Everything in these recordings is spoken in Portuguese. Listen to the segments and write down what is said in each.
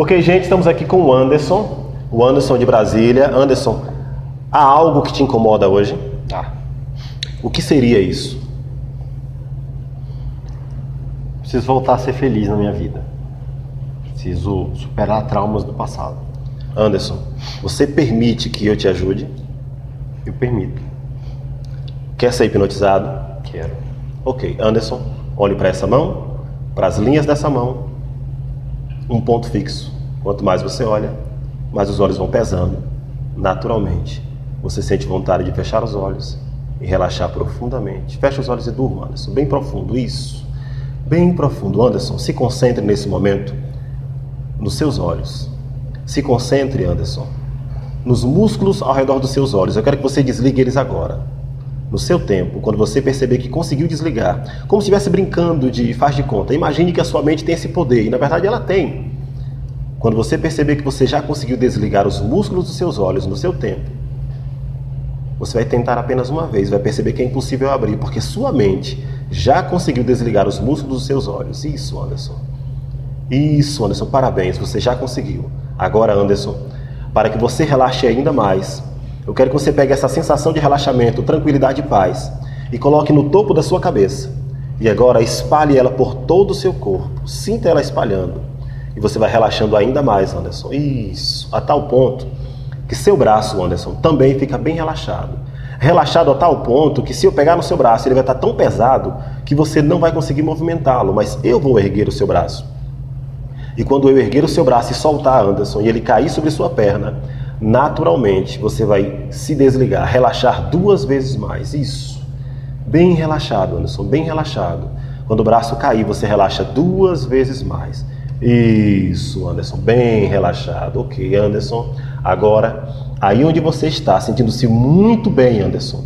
Ok, gente, estamos aqui com o Anderson de Brasília. Anderson, há algo que te incomoda hoje? O que seria isso? Preciso voltar a ser feliz na minha vida. Preciso superar traumas do passado. Anderson, você permite que eu te ajude? Eu permito. Quer ser hipnotizado? Quero. Ok, Anderson, olhe para essa mão, para as linhas dessa mão, um ponto fixo. Quanto mais você olha, mais os olhos vão pesando. Naturalmente, você sente vontade de fechar os olhos e relaxar profundamente. Fecha os olhos e durma, Anderson, bem profundo, isso. Bem profundo, Anderson, se concentre nesse momento nos seus olhos. Se concentre, Anderson, nos músculos ao redor dos seus olhos. Eu quero que você desligue eles agora. No seu tempo, quando você perceber que conseguiu desligar, como se estivesse brincando de faz de conta. Imagine que a sua mente tem esse poder, e na verdade ela tem. Quando você perceber que você já conseguiu desligar os músculos dos seus olhos no seu tempo, você vai tentar apenas uma vez, vai perceber que é impossível abrir, porque sua mente já conseguiu desligar os músculos dos seus olhos. Isso, Anderson. Isso, Anderson, parabéns, você já conseguiu. Agora, Anderson, para que você relaxe ainda mais, eu quero que você pegue essa sensação de relaxamento, tranquilidade e paz e coloque no topo da sua cabeça. E agora espalhe ela por todo o seu corpo. Sinta ela espalhando. E você vai relaxando ainda mais, Anderson. Isso, a tal ponto que seu braço, Anderson, também fica bem relaxado. Relaxado a tal ponto que se eu pegar no seu braço, ele vai estar tão pesado que você não vai conseguir movimentá-lo, mas eu vou erguer o seu braço. E quando eu erguer o seu braço e soltar, Anderson, e ele cair sobre sua perna, naturalmente você vai se desligar, relaxar 2 vezes mais. Isso. Bem relaxado, Anderson, bem relaxado. Quando o braço cair, você relaxa 2 vezes mais. Isso, Anderson, bem relaxado. Ok, Anderson. Agora, aí onde você está, sentindo-se muito bem, Anderson.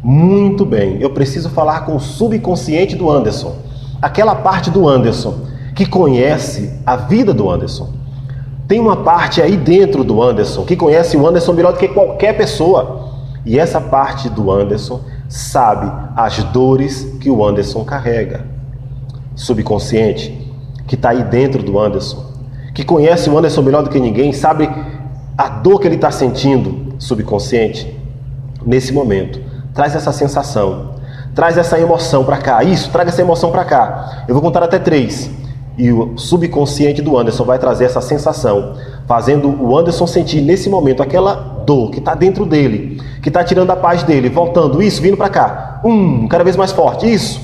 Muito bem. Eu preciso falar com o subconsciente do Anderson. Aquela parte do Anderson que conhece a vida do Anderson. Tem uma parte aí dentro do Anderson que conhece o Anderson melhor do que qualquer pessoa. E essa parte do Anderson sabe as dores que o Anderson carrega. Subconsciente, que está aí dentro do Anderson, que conhece o Anderson melhor do que ninguém, sabe a dor que ele está sentindo, subconsciente. Nesse momento, traz essa sensação, traz essa emoção para cá. Isso, traga essa emoção para cá. Eu vou contar até 3. E o subconsciente do Anderson vai trazer essa sensação, fazendo o Anderson sentir nesse momento aquela dor que está dentro dele, que está tirando a paz dele, voltando, isso, vindo para cá. 1, cada vez mais forte, isso.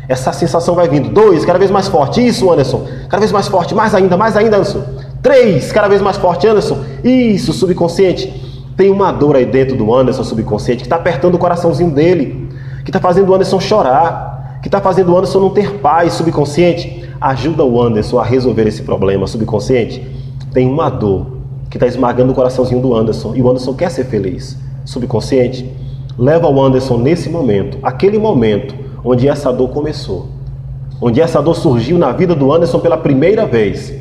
Essa sensação vai vindo. 2, cada vez mais forte, isso, Anderson. Cada vez mais forte, mais ainda, Anderson. 3, cada vez mais forte, Anderson. Isso, subconsciente. Tem uma dor aí dentro do Anderson, subconsciente, que está apertando o coraçãozinho dele, que está fazendo o Anderson chorar, que está fazendo o Anderson não ter paz, subconsciente. Ajuda o Anderson a resolver esse problema, subconsciente. Tem uma dor que está esmagando o coraçãozinho do Anderson e o Anderson quer ser feliz. Subconsciente, leva o Anderson nesse momento, aquele momento onde essa dor começou, onde essa dor surgiu na vida do Anderson pela primeira vez.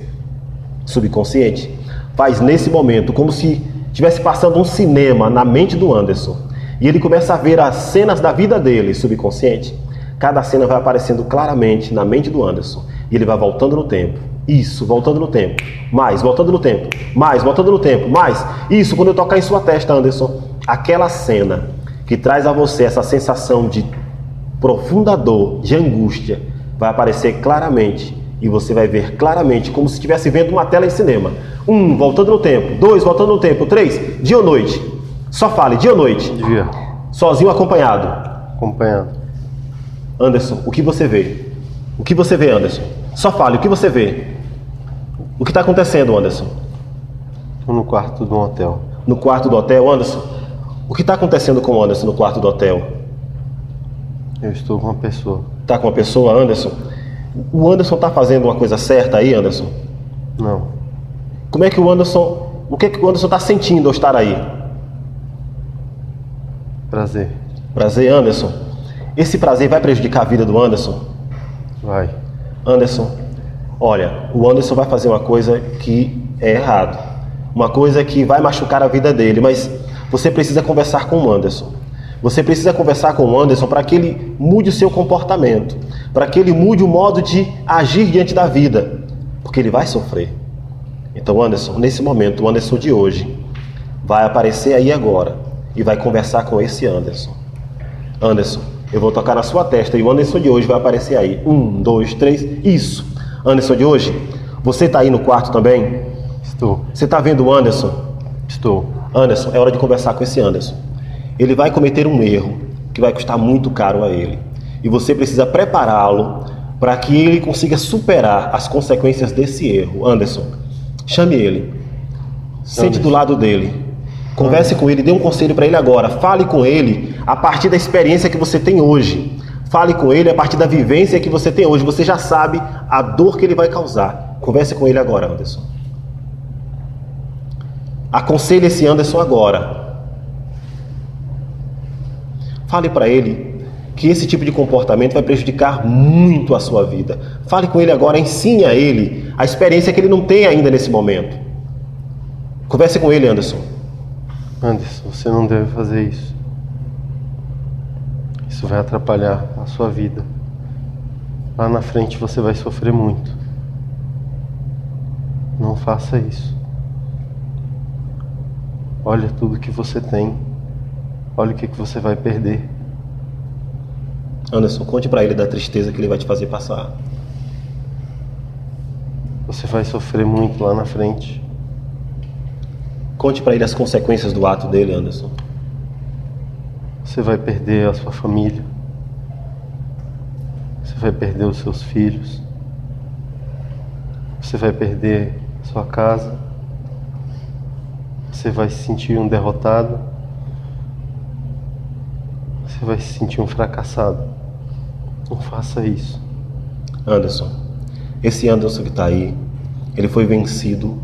Subconsciente, faz nesse momento como se estivesse passando um cinema na mente do Anderson e ele começa a ver as cenas da vida dele, subconsciente. Cada cena vai aparecendo claramente na mente do Anderson e ele vai voltando no tempo. Isso, voltando no tempo. Mais, voltando no tempo. Mais, voltando no tempo. Mais. Isso, quando eu tocar em sua testa, Anderson, aquela cena que traz a você essa sensação de profunda dor, de angústia, vai aparecer claramente e você vai ver claramente como se estivesse vendo uma tela em cinema. 1, voltando no tempo. 2, voltando no tempo. 3, dia ou noite? Só fale, dia ou noite? Dia. Sozinho ou acompanhado? Acompanhado. Anderson, o que você vê? O que você vê, Anderson? Só fale, o que você vê? O que está acontecendo, Anderson? Estou no quarto de um hotel. No quarto do hotel, Anderson? O que está acontecendo com o Anderson no quarto do hotel? Eu estou com uma pessoa. Está com uma pessoa, Anderson? O Anderson está fazendo uma coisa certa aí, Anderson? Não. Como é que o Anderson... O que é que o Anderson está sentindo ao estar aí? Prazer. Prazer, Anderson? Esse prazer vai prejudicar a vida do Anderson? Vai. Anderson, olha, o Anderson vai fazer uma coisa que é errado. Uma coisa que vai machucar a vida dele, mas você precisa conversar com o Anderson. Você precisa conversar com o Anderson para que ele mude o seu comportamento, para que ele mude o modo de agir diante da vida, porque ele vai sofrer. Então, Anderson, nesse momento, o Anderson de hoje vai aparecer aí agora e vai conversar com esse Anderson. Anderson, eu vou tocar na sua testa e o Anderson de hoje vai aparecer aí. 1, 2, 3, isso. Anderson de hoje, você está aí no quarto também? Estou. Você está vendo o Anderson? Estou. Anderson, é hora de conversar com esse Anderson. Ele vai cometer um erro que vai custar muito caro a ele. E você precisa prepará-lo para que ele consiga superar as consequências desse erro. Anderson, chame ele. Sente do lado dele. Converse com ele, dê um conselho para ele agora. Fale com ele a partir da experiência que você tem hoje. Fale com ele a partir da vivência que você tem hoje. Você já sabe a dor que ele vai causar. Converse com ele agora, Anderson. Aconselhe esse Anderson agora. Fale para ele que esse tipo de comportamento vai prejudicar muito a sua vida. Fale com ele agora, ensine a ele a experiência que ele não tem ainda nesse momento. Converse com ele, Anderson. Anderson, você não deve fazer isso. Isso vai atrapalhar a sua vida. Lá na frente você vai sofrer muito. Não faça isso. Olha tudo que você tem. Olha o que você vai perder. Anderson, conte para ele da tristeza que ele vai te fazer passar. Você vai sofrer muito lá na frente. Conte para ele as consequências do ato dele, Anderson. Você vai perder a sua família. Você vai perder os seus filhos. Você vai perder a sua casa. Você vai se sentir um derrotado. Você vai se sentir um fracassado. Não faça isso. Anderson, esse Anderson que está aí, ele foi vencido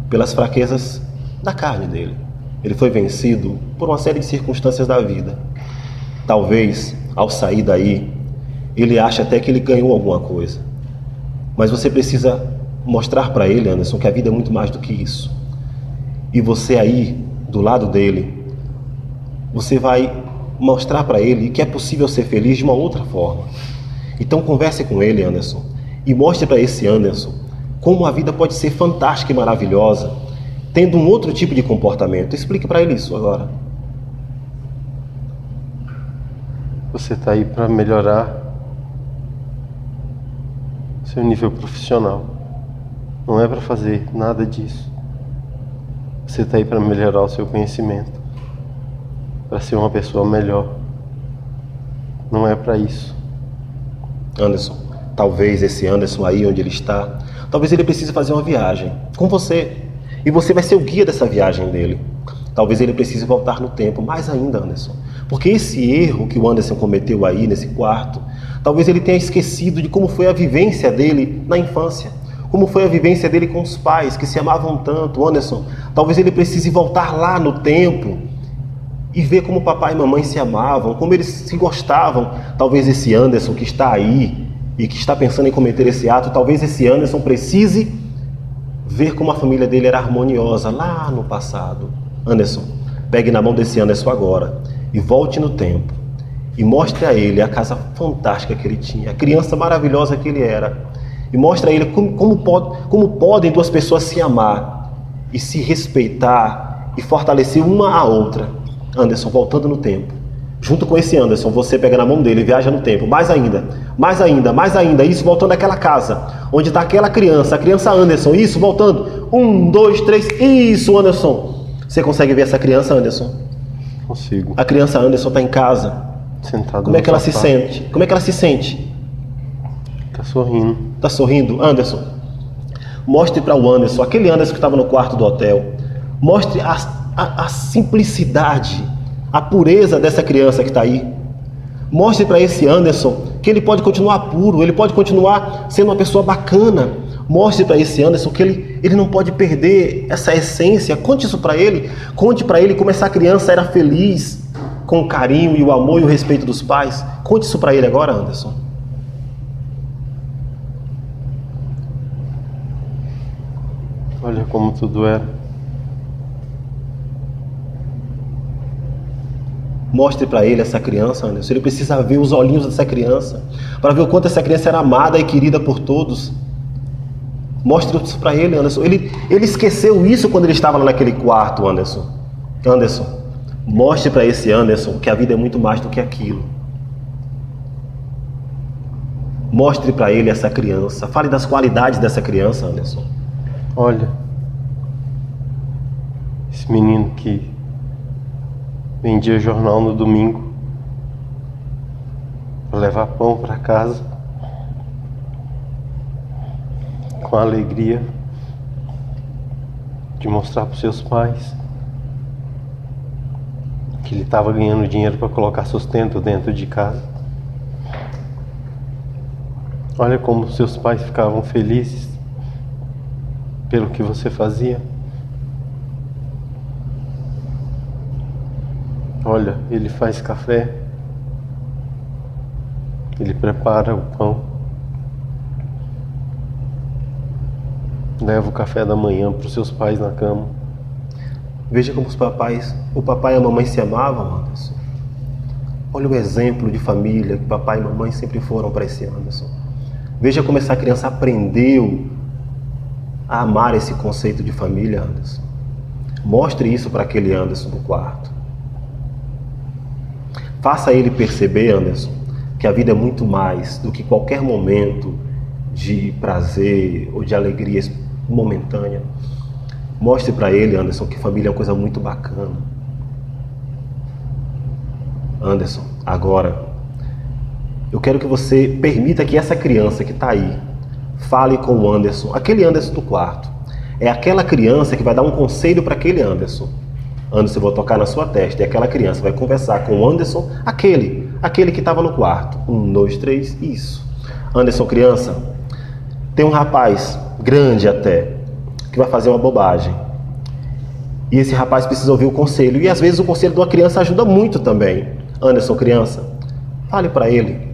pelas fraquezas da carne dele. Ele foi vencido por uma série de circunstâncias da vida. Talvez, ao sair daí, ele ache até que ele ganhou alguma coisa. Mas você precisa mostrar para ele, Anderson, que a vida é muito mais do que isso. E você aí, do lado dele, você vai mostrar para ele que é possível ser feliz de uma outra forma. Então converse com ele, Anderson, e mostre para esse Anderson como a vida pode ser fantástica e maravilhosa, tendo um outro tipo de comportamento. Explique para ele isso agora. Você está aí para melhorar seu nível profissional. Não é para fazer nada disso. Você está aí para melhorar o seu conhecimento, para ser uma pessoa melhor. Não é para isso. Anderson, talvez esse Anderson aí onde ele está, talvez ele precise fazer uma viagem com você. E você vai ser o guia dessa viagem dele. Talvez ele precise voltar no tempo, mais ainda, Anderson. Porque esse erro que o Anderson cometeu aí nesse quarto, talvez ele tenha esquecido de como foi a vivência dele na infância. Como foi a vivência dele com os pais que se amavam tanto. Anderson, talvez ele precise voltar lá no tempo e ver como papai e mamãe se amavam, como eles se gostavam. Talvez esse Anderson que está aí e que está pensando em cometer esse ato, talvez esse Anderson precise ver como a família dele era harmoniosa lá no passado. Anderson, pegue na mão desse Anderson agora e volte no tempo e mostre a ele a casa fantástica que ele tinha, a criança maravilhosa que ele era. E mostre a ele como podem duas pessoas se amar e se respeitar e fortalecer uma a outra. Anderson, voltando no tempo. Junto com esse Anderson, você pega na mão dele e viaja no tempo. Mais ainda, mais ainda, mais ainda. Isso, voltando àquela casa onde está aquela criança, a criança Anderson. Isso, voltando. 1, 2, 3. Isso, Anderson. Você consegue ver essa criança, Anderson? Consigo. A criança Anderson está em casa. Sentado. Como é que ela se sente? Como é que ela se sente? Tá sorrindo. Tá sorrindo? Anderson, mostre para o Anderson, aquele Anderson que estava no quarto do hotel, mostre a simplicidade, a pureza dessa criança que está aí. Mostre para esse Anderson que ele pode continuar puro, ele pode continuar sendo uma pessoa bacana. Mostre para esse Anderson que ele não pode perder essa essência. Conte isso para ele. Conte para ele como essa criança era feliz com o carinho e o amor e o respeito dos pais. Conte isso para ele agora, Anderson. Olha como tudo era. Mostre para ele essa criança, Anderson. Ele precisa ver os olhinhos dessa criança, para ver o quanto essa criança era amada e querida por todos. Mostre isso para ele, Anderson. Ele esqueceu isso quando ele estava lá naquele quarto, Anderson. Anderson, mostre para esse Anderson que a vida é muito mais do que aquilo. Mostre para ele essa criança. Fale das qualidades dessa criança, Anderson. Olha, esse menino que vendia jornal no domingo para levar pão para casa, com a alegria de mostrar para os seus pais que ele estava ganhando dinheiro para colocar sustento dentro de casa. Olha como seus pais ficavam felizes pelo que você fazia. Olha, ele faz café, ele prepara o pão, leva o café da manhã para os seus pais na cama. Veja como o papai e a mamãe se amavam, Anderson. Olha o exemplo de família que papai e mamãe sempre foram para esse Anderson. Veja como essa criança aprendeu a amar esse conceito de família, Anderson. Mostre isso para aquele Anderson no quarto. Faça ele perceber, Anderson, que a vida é muito mais do que qualquer momento de prazer ou de alegria momentânea. Mostre para ele, Anderson, que família é uma coisa muito bacana. Anderson, agora, eu quero que você permita que essa criança que está aí fale com o Anderson, aquele Anderson do quarto. É aquela criança que vai dar um conselho para aquele Anderson. Anderson, eu vou tocar na sua testa e aquela criança vai conversar com o Anderson, aquele que estava no quarto. 1, 2, 3, isso. Anderson, criança, tem um rapaz, grande até, que vai fazer uma bobagem. E esse rapaz precisa ouvir o conselho. E às vezes o conselho de uma criança ajuda muito também. Anderson, criança, fale para ele.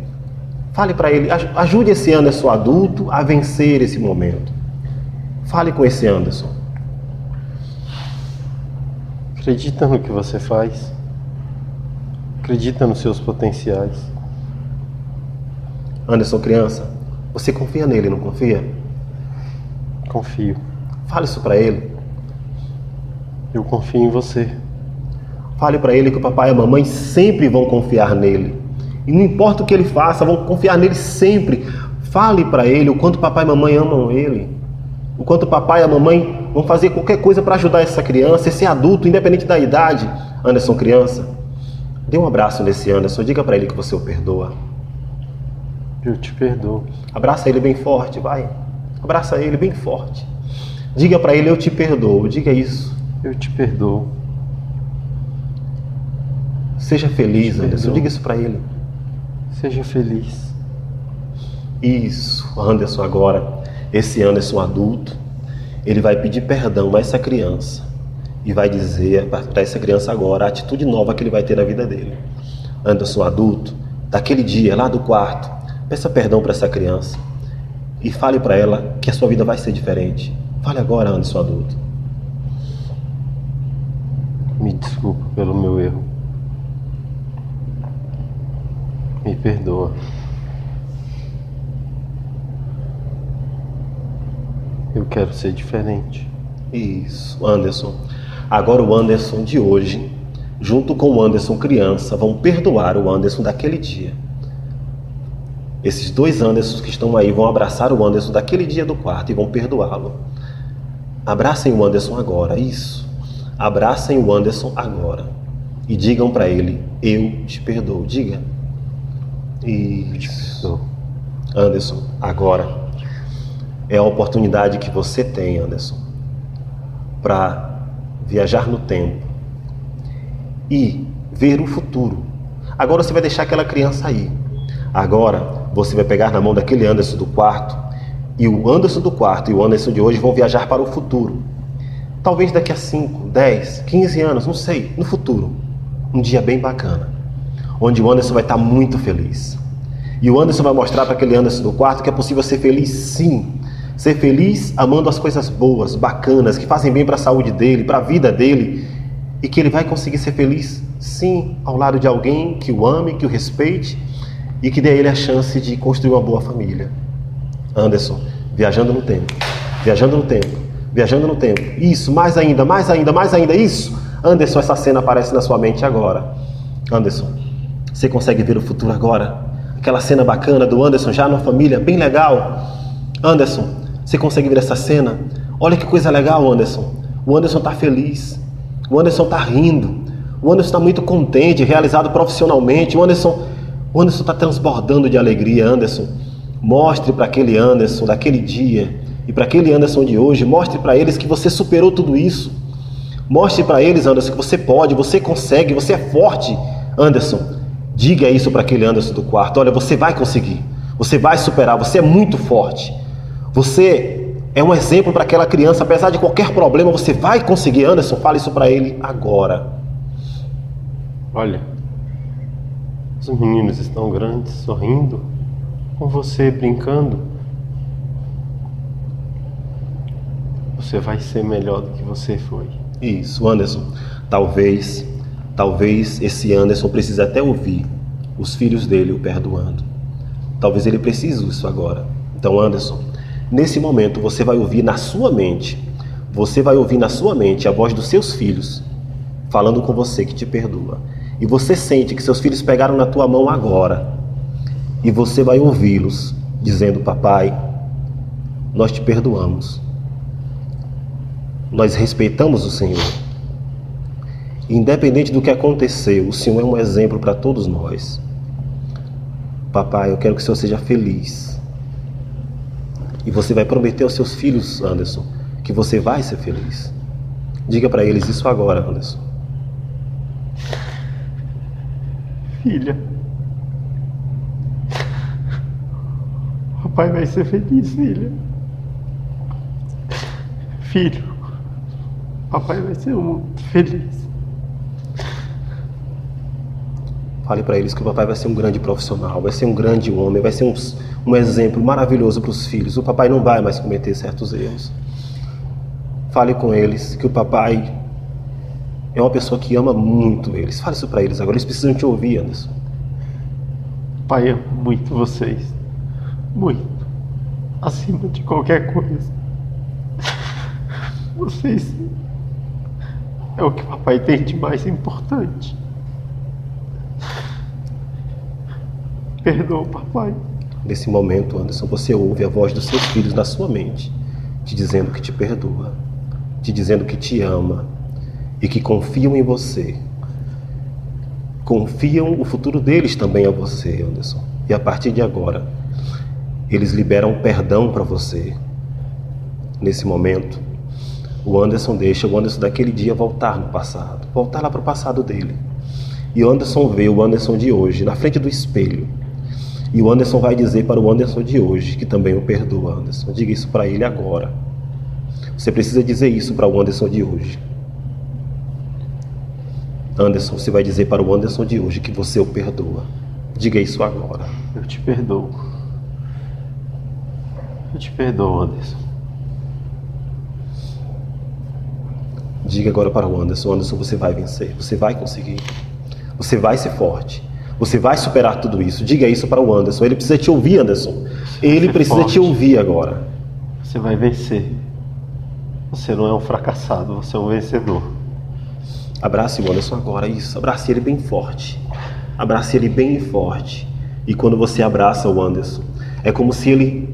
Fale para ele. Ajude esse Anderson adulto a vencer esse momento. Fale com esse Anderson. Acredita no que você faz. Acredita nos seus potenciais. Anderson, criança, você confia nele, não confia? Confio. Fale isso para ele. Eu confio em você. Fale para ele que o papai e a mamãe sempre vão confiar nele. E não importa o que ele faça, vão confiar nele sempre. Fale para ele o quanto o papai e a mamãe amam ele. O quanto o papai e a mamãe vão fazer qualquer coisa para ajudar essa criança, esse adulto, independente da idade. Anderson, criança, dê um abraço nesse Anderson. Diga para ele que você o perdoa. Eu te perdoo. Abraça ele bem forte, vai. Abraça ele bem forte. Diga para ele, eu te perdoo. Diga isso. Eu te perdoo. Seja feliz, Anderson. Diga isso para ele. Seja feliz. Isso, Anderson agora. Esse Anderson adulto, ele vai pedir perdão a essa criança. E vai dizer para essa criança agora a atitude nova que ele vai ter na vida dele. Anderson adulto, daquele dia lá do quarto, peça perdão para essa criança. E fale para ela que a sua vida vai ser diferente. Fale agora, Anderson adulto. Me desculpa pelo meu erro. Me perdoa. Eu quero ser diferente. Isso, Anderson. Agora o Anderson de hoje, junto com o Anderson criança, vão perdoar o Anderson daquele dia. Esses dois Andersons que estão aí vão abraçar o Anderson daquele dia do quarto e vão perdoá-lo. Abracem o Anderson agora, isso. Abracem o Anderson agora. E digam para ele, eu te perdoo. Diga. Isso. Anderson, agora é a oportunidade que você tem, Anderson, para viajar no tempo e ver o futuro. Agora você vai deixar aquela criança aí. Agora você vai pegar na mão daquele Anderson do quarto, e o Anderson do quarto e o Anderson de hoje vão viajar para o futuro. Talvez daqui a 5, 10, 15 anos, não sei, no futuro. Um dia bem bacana, onde o Anderson vai estar muito feliz. E o Anderson vai mostrar para aquele Anderson do quarto que é possível ser feliz sim. Ser feliz amando as coisas boas, bacanas, que fazem bem para a saúde dele, para a vida dele. E que ele vai conseguir ser feliz sim, ao lado de alguém que o ame, que o respeite e que dê a ele a chance de construir uma boa família. Anderson, viajando no tempo. Viajando no tempo. Viajando no tempo. Isso, mais ainda, mais ainda, mais ainda. Isso. Anderson, essa cena aparece na sua mente agora. Anderson, você consegue ver o futuro agora? Aquela cena bacana do Anderson já numa família bem legal. Anderson, você consegue ver essa cena? Olha que coisa legal, Anderson. O Anderson está feliz. O Anderson está rindo. O Anderson está muito contente, realizado profissionalmente. O Anderson está transbordando de alegria. Anderson, mostre para aquele Anderson daquele dia e para aquele Anderson de hoje, mostre para eles que você superou tudo isso. Mostre para eles, Anderson, que você pode, você consegue, você é forte. Anderson, diga isso para aquele Anderson do quarto. Olha, você vai conseguir. Você vai superar, você é muito forte. Você é um exemplo para aquela criança, apesar de qualquer problema, você vai conseguir. Anderson, fale isso para ele agora. Olha, os meninos estão grandes, sorrindo, com você brincando. Você vai ser melhor do que você foi. Isso, Anderson. Talvez esse Anderson precise até ouvir os filhos dele o perdoando. Talvez ele precise disso agora. Então, Anderson, nesse momento você vai ouvir na sua mente, a voz dos seus filhos falando com você que te perdoa. E você sente que seus filhos pegaram na tua mão agora. E você vai ouvi-los dizendo: papai, nós te perdoamos. Nós respeitamos o Senhor. Independente do que aconteceu, o Senhor é um exemplo para todos nós. Papai, eu quero que o Senhor seja feliz. E você vai prometer aos seus filhos, Anderson, que você vai ser feliz. Diga para eles isso agora, Anderson. Filha, papai vai ser feliz, filha. Filho, papai vai ser muito feliz. Fale para eles que o papai vai ser um grande profissional, vai ser um grande homem, vai ser um exemplo maravilhoso para os filhos. O papai não vai mais cometer certos erros. Fale com eles que o papai é uma pessoa que ama muito eles. Fale isso para eles agora, eles precisam te ouvir, Anderson. Pai, amo muito vocês. Muito. Acima de qualquer coisa. Vocês é o que o papai tem de mais importante. Perdoa, papai. Nesse momento, Anderson, você ouve a voz dos seus filhos na sua mente, te dizendo que te perdoa, te dizendo que te ama e que confiam em você. Confiam o futuro deles também a você, Anderson. E a partir de agora, eles liberam perdão para você. Nesse momento, o Anderson deixa o Anderson daquele dia voltar no passado, voltar lá para o passado dele. E o Anderson vê o Anderson de hoje na frente do espelho. E o Anderson vai dizer para o Anderson de hoje que também o perdoa, Anderson. Diga isso para ele agora. Você precisa dizer isso para o Anderson de hoje. Anderson, você vai dizer para o Anderson de hoje que você o perdoa. Diga isso agora. Eu te perdoo. Eu te perdoo, Anderson. Diga agora para o Anderson: Anderson, você vai vencer, você vai conseguir. Você vai ser forte. Você vai superar tudo isso. Diga isso para o Anderson. Ele precisa te ouvir, Anderson. Ele precisa te ouvir agora. Você vai vencer. Você não é um fracassado, você é um vencedor. Abrace o Anderson agora, isso. Abrace ele bem forte. Abrace ele bem forte. E quando você abraça o Anderson, é como se ele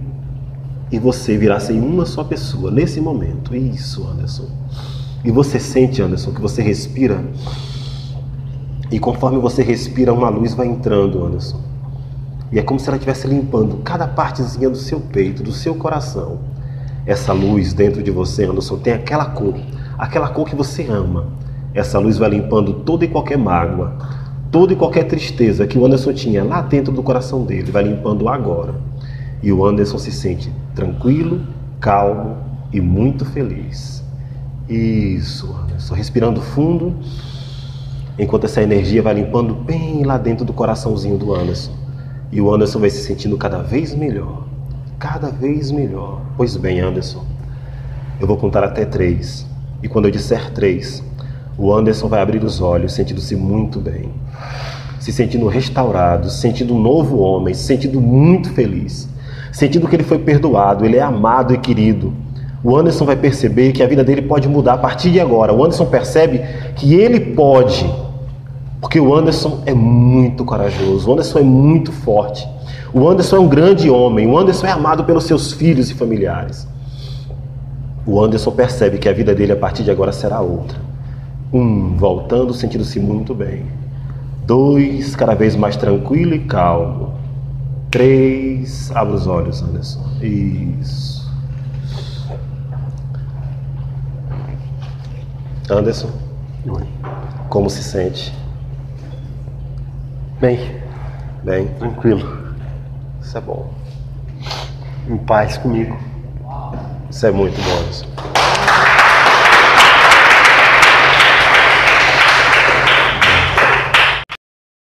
e você virassem uma só pessoa nesse momento. Isso, Anderson. E você sente, Anderson, que você respira. E conforme você respira, uma luz vai entrando, Anderson. E é como se ela estivesse limpando cada partezinha do seu peito, do seu coração. Essa luz dentro de você, Anderson, tem aquela cor que você ama. Essa luz vai limpando toda e qualquer mágoa, toda e qualquer tristeza que o Anderson tinha lá dentro do coração dele. Vai limpando agora. E o Anderson se sente tranquilo, calmo e muito feliz. Isso, Anderson. Respirando fundo, enquanto essa energia vai limpando bem lá dentro do coraçãozinho do Anderson. E o Anderson vai se sentindo cada vez melhor. Cada vez melhor. Pois bem, Anderson, eu vou contar até 3. E quando eu disser 3, o Anderson vai abrir os olhos, sentindo-se muito bem. Se sentindo restaurado, se sentindo um novo homem, se sentindo muito feliz. Sentindo que ele foi perdoado, ele é amado e querido. O Anderson vai perceber que a vida dele pode mudar a partir de agora. O Anderson percebe que ele pode, porque o Anderson é muito corajoso, o Anderson é muito forte, o Anderson é um grande homem, o Anderson é amado pelos seus filhos e familiares. O Anderson percebe que a vida dele a partir de agora será outra. 1, voltando, sentindo-se muito bem. 2, cada vez mais tranquilo e calmo. 3, abre os olhos, Anderson. Isso. Anderson, como se sente? Bem. Bem? Tranquilo. Isso é bom. Em paz comigo. Isso é muito bom, Anderson.